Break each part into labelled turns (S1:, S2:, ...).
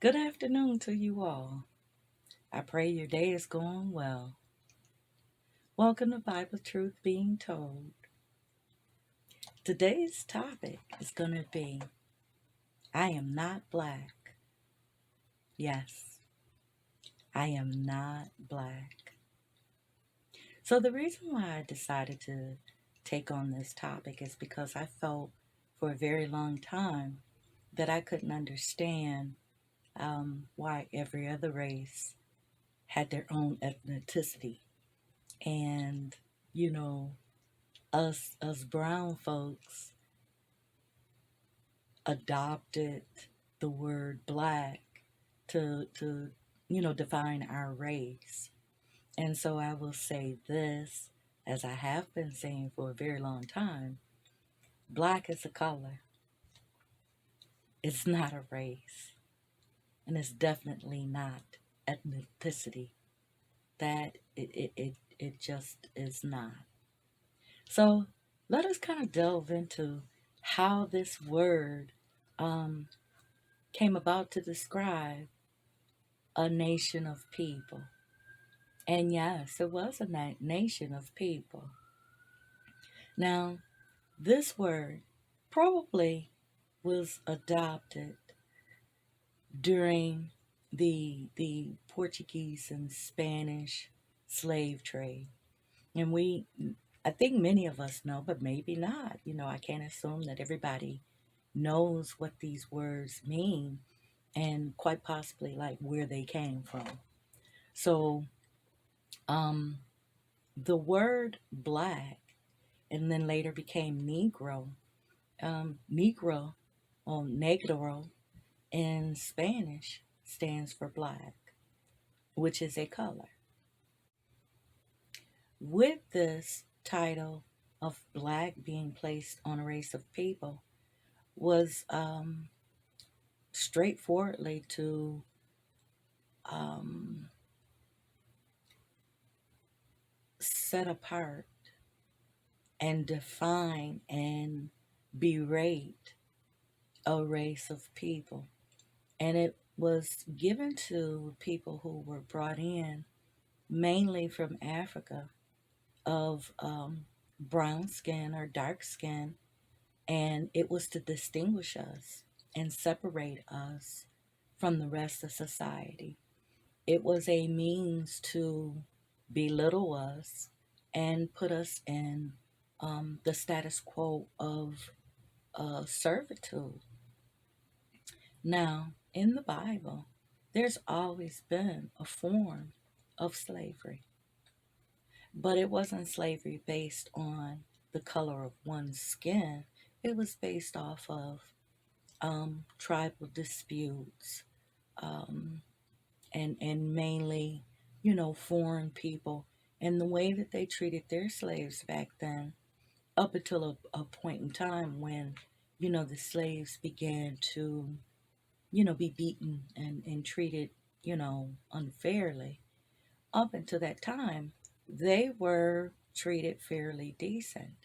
S1: Good afternoon to you all. I pray your day is going well. Welcome to Bible Truth Being Told. Today's topic is going to be I am not black. Yes, I am not black. So, the reason why I decided to take on this topic is because I felt for a very long time that I couldn't understand why every other race had their own ethnicity. And, you know, us brown folks adopted the word black to define our race. And so I will say this, as I have been saying for a very long time: black is a color. It's not a race, and it's definitely not ethnicity. That it just is not. So let us kind of delve into how this word um, came about to describe a nation of people. And yes, it was a nation of people. Now, this word probably was adopted during the Portuguese and Spanish slave trade. And I think many of us know, but maybe not. I can't assume that everybody knows what these words mean and quite possibly like where they came from. So, um, the word black and then later became Negro. Negro or negro in Spanish stands for black, which is a color. With this title of black being placed on a race of people was straightforwardly to um, set apart and define and berate a race of people. And it was given to people who were brought in mainly from Africa of brown skin or dark skin. And it was to distinguish us and separate us from the rest of society. It was a means to belittle us and put us in the status quo of servitude. Now, in the Bible, there's always been a form of slavery, but it wasn't slavery based on the color of one's skin. It was based off of tribal disputes, um, and mainly, foreign people and the way that they treated their slaves back then, up until a point in time when, the slaves began to, be beaten and treated, unfairly. Up until that time, they were treated fairly decent,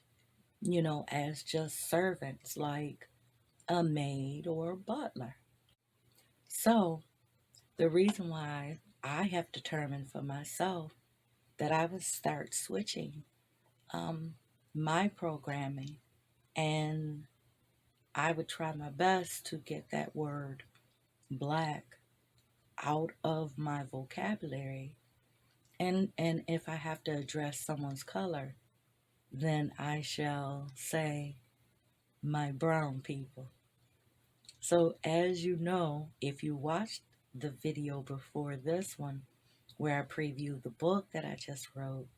S1: as just servants like a maid or a butler. So, the reason why I have determined for myself that I would start switching um, my programming, and I would try my best to get that word black out of my vocabulary. And if I have to address someone's color, then I shall say my brown people. So, as you know, if you watched the video before this one, where I previewed the book that I just wrote,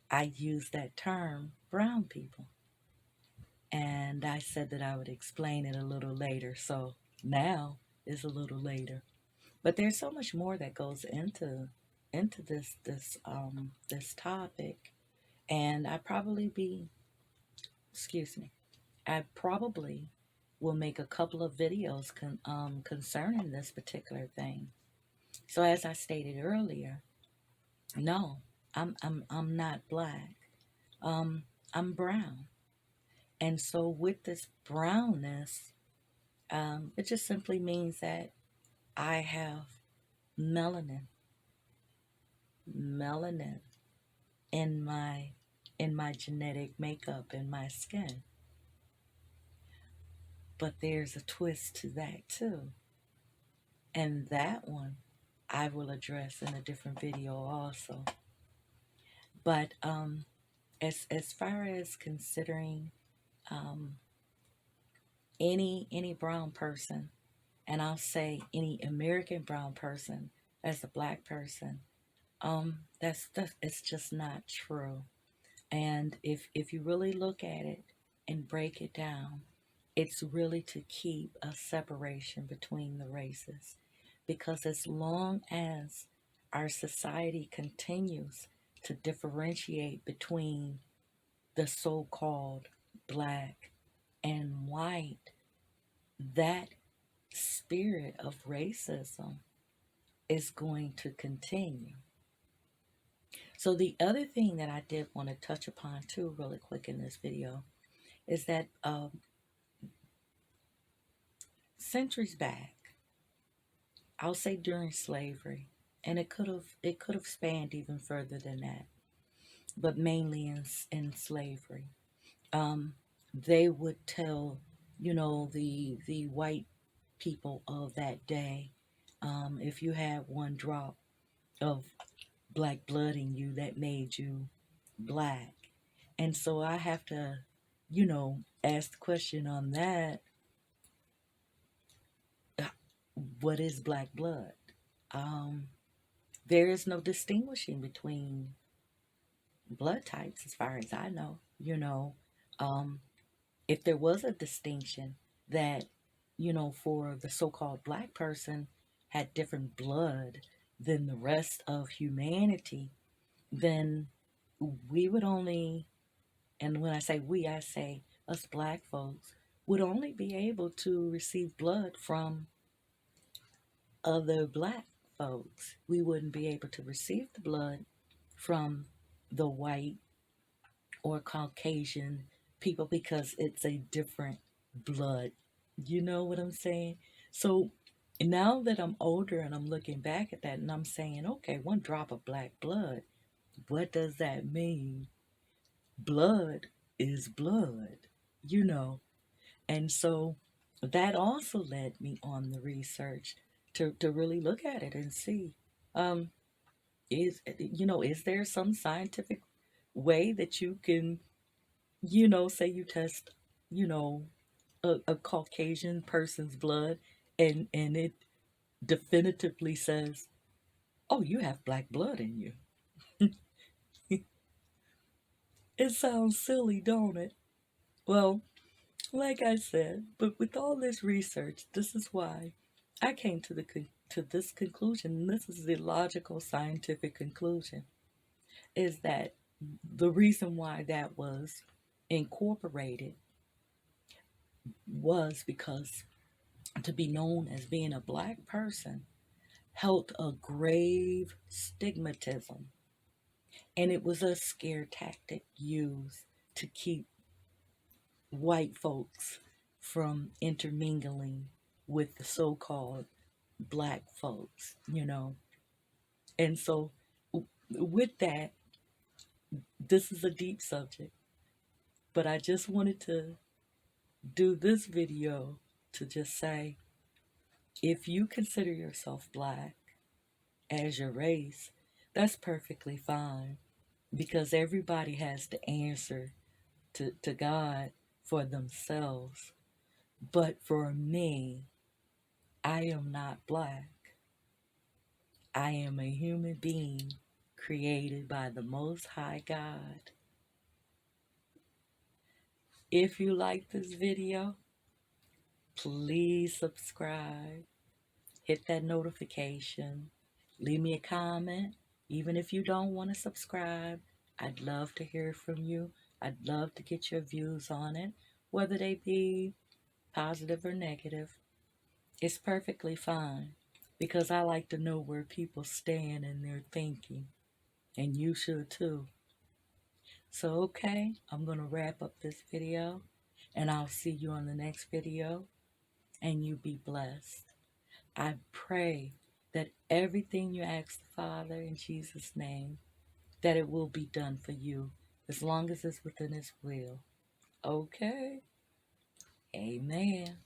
S1: I used that term, brown people. And I said that I would explain it a little later. So now is a little later. But there's so much more that goes into this topic. And excuse me, I probably will make a couple of videos concerning this particular thing. So as I stated earlier, no, I'm not black. Um, I'm brown. And so with this brownness, it just simply means that I have melanin, melanin in my genetic makeup in my skin. But there's a twist to that too. And that one I will address in a different video also. But as far as considering um, any brown person, and I'll say any American brown person as a black person, that's it's just not true. And if you really look at it and break it down, it's really to keep a separation between the races. Because as long as our society continues to differentiate between the so called black and white, that spirit of racism is going to continue. So, the other thing that I did want to touch upon too, really quick in this video, is that centuries back, I'll say during slavery, and it could have spanned even further than that, but mainly in slavery, um, they would tell, the white people of that day, if you had one drop of black blood in you, that made you black. And so I have to, ask the question on that: what is black blood? Um, there is no distinguishing between blood types, as far as I know. Um, if there was a distinction that, for the so called black person had different blood than the rest of humanity, then we would only, and when I say we, I say us black folks, would only be able to receive blood from other black folks. We wouldn't be able to receive the blood from the white or Caucasian people because it's a different blood. You know what I'm saying? So now that I'm older and I'm looking back at that and I'm saying, okay, one drop of black blood, what does that mean? Blood is blood, you know. And so that also led me on the research to really look at it and see, um, is there some scientific way that you can, say you test, you know, a Caucasian person's blood and it definitively says, oh, you have black blood in you. It sounds silly, don't it? Well, like I said, but with all this research, this is why I came to this conclusion. And this is the logical scientific conclusion: is that the reason why that was incorporated was because to be known as being a black person held a grave stigmatism, and it was a scare tactic used to keep white folks from intermingling with the so-called black folks. And so, with that, this is a deep subject, but I just wanted to do this video to just say, if you consider yourself black as your race, that's perfectly fine, because everybody has to answer to God for themselves. But for me, I am not black. I am a human being created by the Most High God. If you like this video, please subscribe, hit that notification, leave me a comment. Even if you don't want to subscribe, I'd love to hear from you. I'd love to get your views on it, whether they be positive or negative. It's perfectly fine, because I like to know where people stand in their thinking, and you should too. So, okay, I'm going to wrap up this video, and I'll see you on the next video, and you be blessed. I pray that everything you ask the Father in Jesus' name, that it will be done for you as long as it's within His will. Okay. Amen.